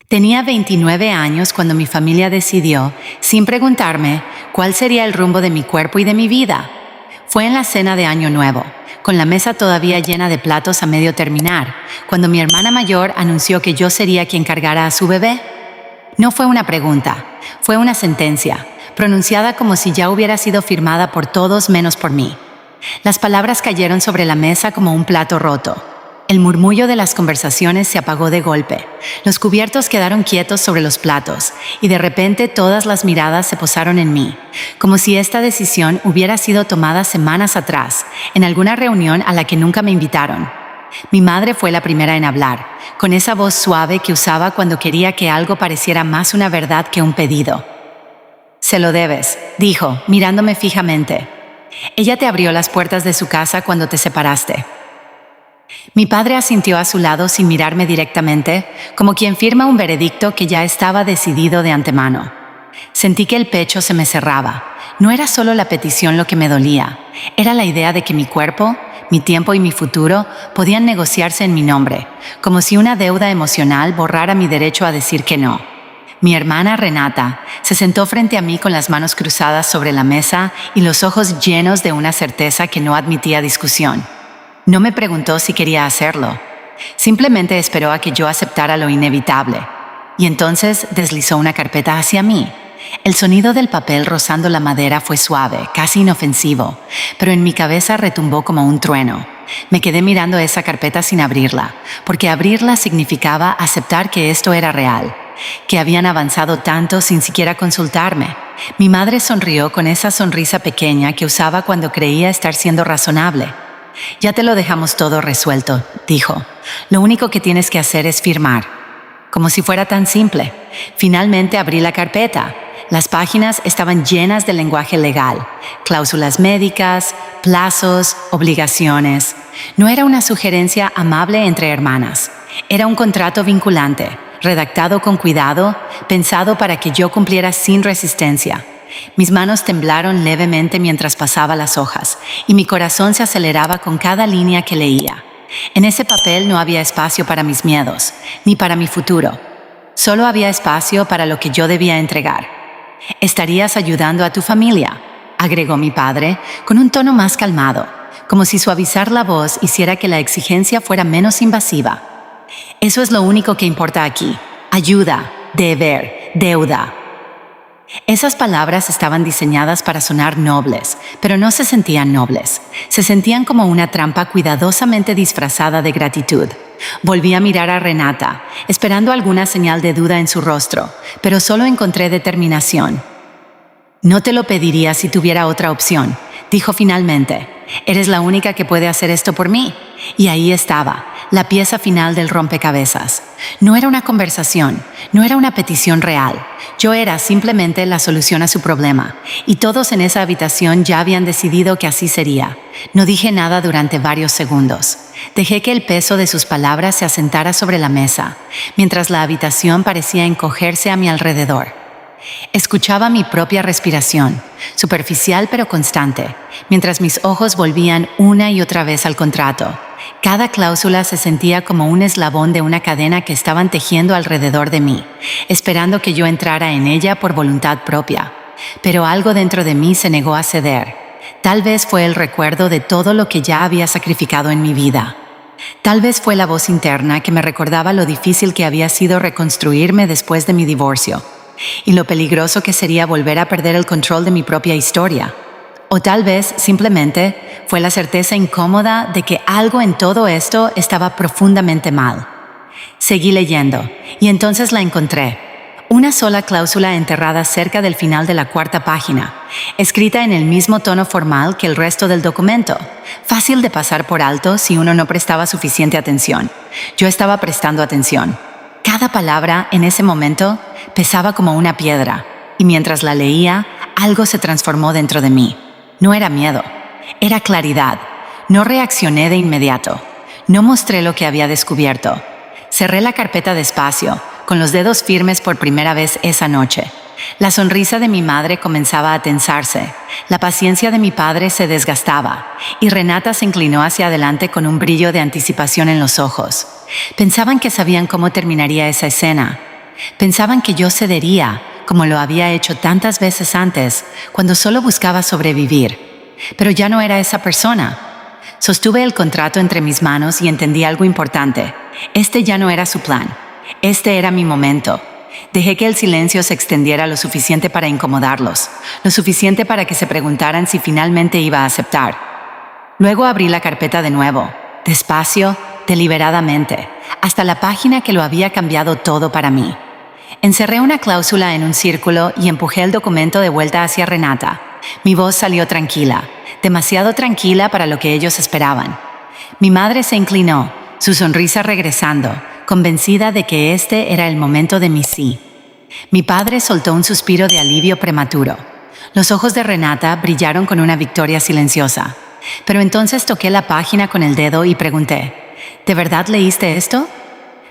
Tenía 29 años cuando mi familia decidió, sin preguntarme, cuál sería el rumbo de mi cuerpo y de mi vida. Fue en la cena de Año Nuevo, con la mesa todavía llena de platos a medio terminar, cuando mi hermana mayor anunció que yo sería quien cargara a su bebé. No fue una pregunta, fue una sentencia, pronunciada como si ya hubiera sido firmada por todos menos por mí. Las palabras cayeron sobre la mesa como un plato roto. El murmullo de las conversaciones se apagó de golpe. Los cubiertos quedaron quietos sobre los platos y de repente todas las miradas se posaron en mí, como si esta decisión hubiera sido tomada semanas atrás, en alguna reunión a la que nunca me invitaron. Mi madre fue la primera en hablar, con esa voz suave que usaba cuando quería que algo pareciera más una verdad que un pedido. «Se lo debes», dijo, mirándome fijamente. «Ella te abrió las puertas de su casa cuando te separaste». Mi padre asintió a su lado sin mirarme directamente, como quien firma un veredicto que ya estaba decidido de antemano. Sentí que el pecho se me cerraba. No era solo la petición lo que me dolía, era la idea de que mi cuerpo, mi tiempo y mi futuro podían negociarse en mi nombre, como si una deuda emocional borrara mi derecho a decir que no. Mi hermana Renata se sentó frente a mí con las manos cruzadas sobre la mesa y los ojos llenos de una certeza que no admitía discusión. No me preguntó si quería hacerlo. Simplemente esperó a que yo aceptara lo inevitable. Y entonces deslizó una carpeta hacia mí. El sonido del papel rozando la madera fue suave, casi inofensivo, pero en mi cabeza retumbó como un trueno. Me quedé mirando esa carpeta sin abrirla, porque abrirla significaba aceptar que esto era real, que habían avanzado tanto sin siquiera consultarme. Mi madre sonrió con esa sonrisa pequeña que usaba cuando creía estar siendo razonable. «Ya te lo dejamos todo resuelto», dijo. «Lo único que tienes que hacer es firmar». Como si fuera tan simple. Finalmente abrí la carpeta. Las páginas estaban llenas de lenguaje legal, cláusulas médicas, plazos, obligaciones. No era una sugerencia amable entre hermanas. Era un contrato vinculante, redactado con cuidado, pensado para que yo cumpliera sin resistencia. Mis manos temblaron levemente mientras pasaba las hojas, y mi corazón se aceleraba con cada línea que leía. En ese papel no había espacio para mis miedos, ni para mi futuro. Solo había espacio para lo que yo debía entregar. «Estarías ayudando a tu familia», agregó mi padre, con un tono más calmado, como si suavizar la voz hiciera que la exigencia fuera menos invasiva. «Eso es lo único que importa aquí. Ayuda, deber, deuda». Esas palabras estaban diseñadas para sonar nobles, pero no se sentían nobles. Se sentían como una trampa cuidadosamente disfrazada de gratitud. Volví a mirar a Renata, esperando alguna señal de duda en su rostro, pero solo encontré determinación. «No te lo pediría si tuviera otra opción», dijo finalmente. «Eres la única que puede hacer esto por mí». Y ahí estaba, la pieza final del rompecabezas. No era una conversación, no era una petición real. Yo era simplemente la solución a su problema, y todos en esa habitación ya habían decidido que así sería. No dije nada durante varios segundos. Dejé que el peso de sus palabras se asentara sobre la mesa, mientras la habitación parecía encogerse a mi alrededor. Escuchaba mi propia respiración, superficial pero constante, mientras mis ojos volvían una y otra vez al contrato. Cada cláusula se sentía como un eslabón de una cadena que estaban tejiendo alrededor de mí, esperando que yo entrara en ella por voluntad propia. Pero algo dentro de mí se negó a ceder. Tal vez fue el recuerdo de todo lo que ya había sacrificado en mi vida. Tal vez fue la voz interna que me recordaba lo difícil que había sido reconstruirme después de mi divorcio, y lo peligroso que sería volver a perder el control de mi propia historia. O tal vez, simplemente, fue la certeza incómoda de que algo en todo esto estaba profundamente mal. Seguí leyendo, y entonces la encontré. Una sola cláusula enterrada cerca del final de la 4ª página, escrita en el mismo tono formal que el resto del documento, fácil de pasar por alto si uno no prestaba suficiente atención. Yo estaba prestando atención. Cada palabra, en ese momento, pesaba como una piedra, y mientras la leía, algo se transformó dentro de mí. No era miedo, era claridad. No reaccioné de inmediato. No mostré lo que había descubierto. Cerré la carpeta despacio, con los dedos firmes por primera vez esa noche. La sonrisa de mi madre comenzaba a tensarse, la paciencia de mi padre se desgastaba, y Renata se inclinó hacia adelante con un brillo de anticipación en los ojos. Pensaban que sabían cómo terminaría esa escena. Pensaban que yo cedería, como lo había hecho tantas veces antes, cuando solo buscaba sobrevivir. Pero ya no era esa persona. Sostuve el contrato entre mis manos y entendí algo importante. Este ya no era su plan. Este era mi momento. Dejé que el silencio se extendiera lo suficiente para incomodarlos, lo suficiente para que se preguntaran si finalmente iba a aceptar. Luego abrí la carpeta de nuevo, despacio, deliberadamente, hasta la página que lo había cambiado todo para mí. Encerré una cláusula en un círculo y empujé el documento de vuelta hacia Renata. Mi voz salió tranquila, demasiado tranquila para lo que ellos esperaban. Mi madre se inclinó, su sonrisa regresando, convencida de que este era el momento de mi sí. Mi padre soltó un suspiro de alivio prematuro. Los ojos de Renata brillaron con una victoria silenciosa. Pero entonces toqué la página con el dedo y pregunté, ¿de verdad leíste esto?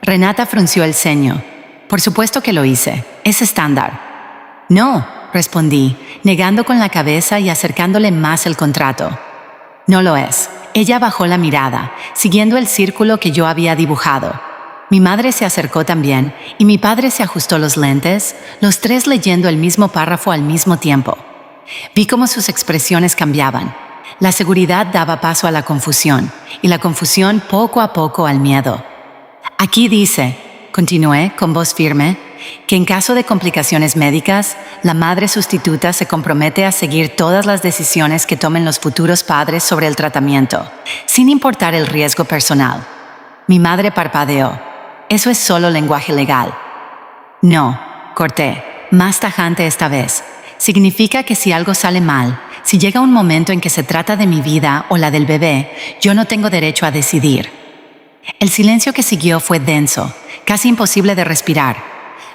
Renata frunció el ceño. Por supuesto que lo hice. Es estándar. No, respondí, negando con la cabeza y acercándole más el contrato. No lo es. Ella bajó la mirada, siguiendo el círculo que yo había dibujado. Mi madre se acercó también y mi padre se ajustó los lentes, los tres leyendo el mismo párrafo al mismo tiempo. Vi cómo sus expresiones cambiaban. La seguridad daba paso a la confusión y la confusión poco a poco al miedo. Aquí dice, continué con voz firme, que en caso de complicaciones médicas, la madre sustituta se compromete a seguir todas las decisiones que tomen los futuros padres sobre el tratamiento, sin importar el riesgo personal. Mi madre parpadeó. Eso es solo lenguaje legal. No, corté, más tajante esta vez. Significa que si algo sale mal, si llega un momento en que se trata de mi vida o la del bebé, yo no tengo derecho a decidir. El silencio que siguió fue denso, casi imposible de respirar.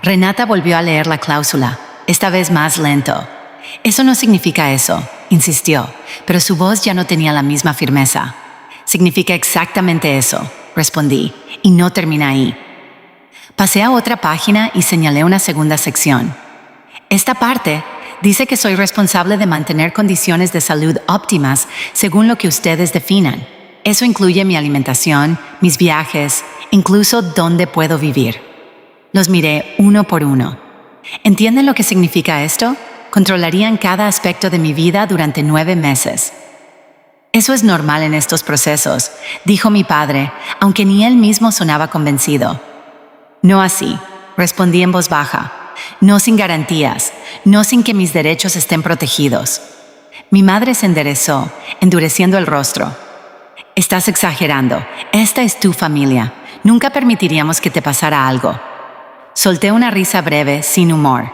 Renata volvió a leer la cláusula, esta vez más lento. Eso no significa eso, insistió, pero su voz ya no tenía la misma firmeza. Significa exactamente eso, respondí, y no termina ahí. Pasé a otra página y señalé una segunda sección. Esta parte dice que soy responsable de mantener condiciones de salud óptimas según lo que ustedes definan. Eso incluye mi alimentación, mis viajes, incluso dónde puedo vivir. Los miré uno por uno. ¿Entienden lo que significa esto? Controlarían cada aspecto de mi vida durante 9 meses. Eso es normal en estos procesos, dijo mi padre, aunque ni él mismo sonaba convencido. No así, respondí en voz baja. No sin garantías, no sin que mis derechos estén protegidos. Mi madre se enderezó, endureciendo el rostro. Estás exagerando. Esta es tu familia. Nunca permitiríamos que te pasara algo. Solté una risa breve, sin humor.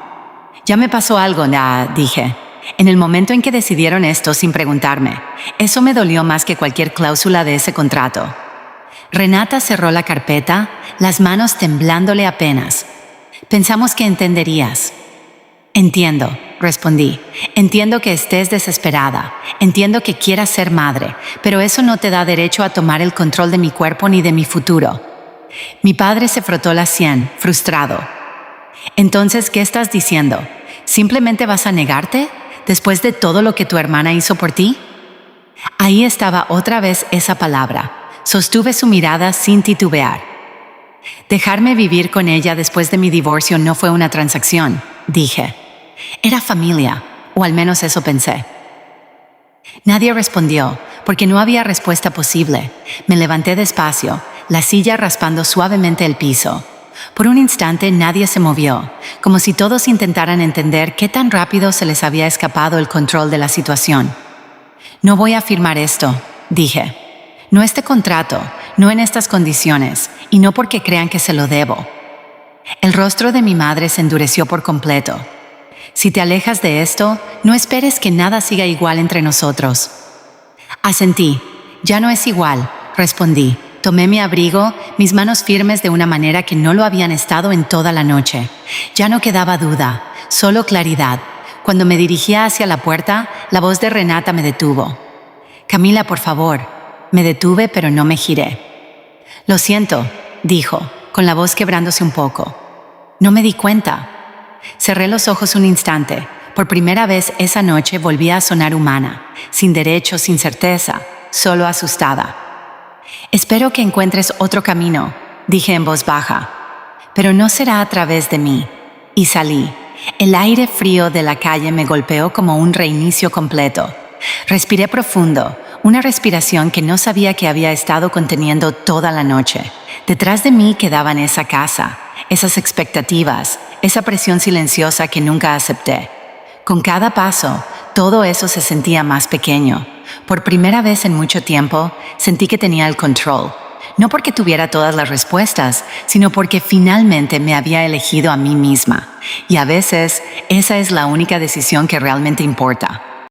Ya me pasó algo, dije. En el momento en que decidieron esto sin preguntarme, eso me dolió más que cualquier cláusula de ese contrato. Renata cerró la carpeta, las manos temblándole apenas. Pensamos que entenderías. Entiendo, respondí. Entiendo que estés desesperada. Entiendo que quieras ser madre, pero eso no te da derecho a tomar el control de mi cuerpo ni de mi futuro. Mi padre se frotó la sien, frustrado. Entonces, ¿qué estás diciendo? ¿Simplemente vas a negarte después de todo lo que tu hermana hizo por ti? Ahí estaba otra vez esa palabra. Sostuve su mirada sin titubear. Dejarme vivir con ella después de mi divorcio no fue una transacción, dije. Era familia, o al menos eso pensé. Nadie respondió, porque no había respuesta posible. Me levanté despacio, la silla raspando suavemente el piso. Por un instante nadie se movió, como si todos intentaran entender qué tan rápido se les había escapado el control de la situación. No voy a firmar esto, dije. No este contrato, no en estas condiciones, y no porque crean que se lo debo. El rostro de mi madre se endureció por completo. Si te alejas de esto, no esperes que nada siga igual entre nosotros. Asentí. Ya no es igual, respondí. Tomé mi abrigo, mis manos firmes de una manera que no lo habían estado en toda la noche. Ya no quedaba duda, solo claridad. Cuando me dirigía hacia la puerta, la voz de Renata me detuvo. Camila, por favor. Me detuve, pero no me giré. Lo siento, dijo, con la voz quebrándose un poco. No me di cuenta. Cerré los ojos un instante. Por primera vez esa noche volví a sonar humana, sin derecho, sin certeza, solo asustada. Espero que encuentres otro camino, dije en voz baja. pero no será a través de mí. Y salí. El aire frío de la calle me golpeó como un reinicio completo. Respiré profundo, una respiración que no sabía que había estado conteniendo toda la noche. Detrás de mí quedaban esa casa, esas expectativas, esa presión silenciosa que nunca acepté. Con cada paso, todo eso se sentía más pequeño. Por primera vez en mucho tiempo, sentí que tenía el control. No porque tuviera todas las respuestas, sino porque finalmente me había elegido a mí misma. Y a veces, esa es la única decisión que realmente importa.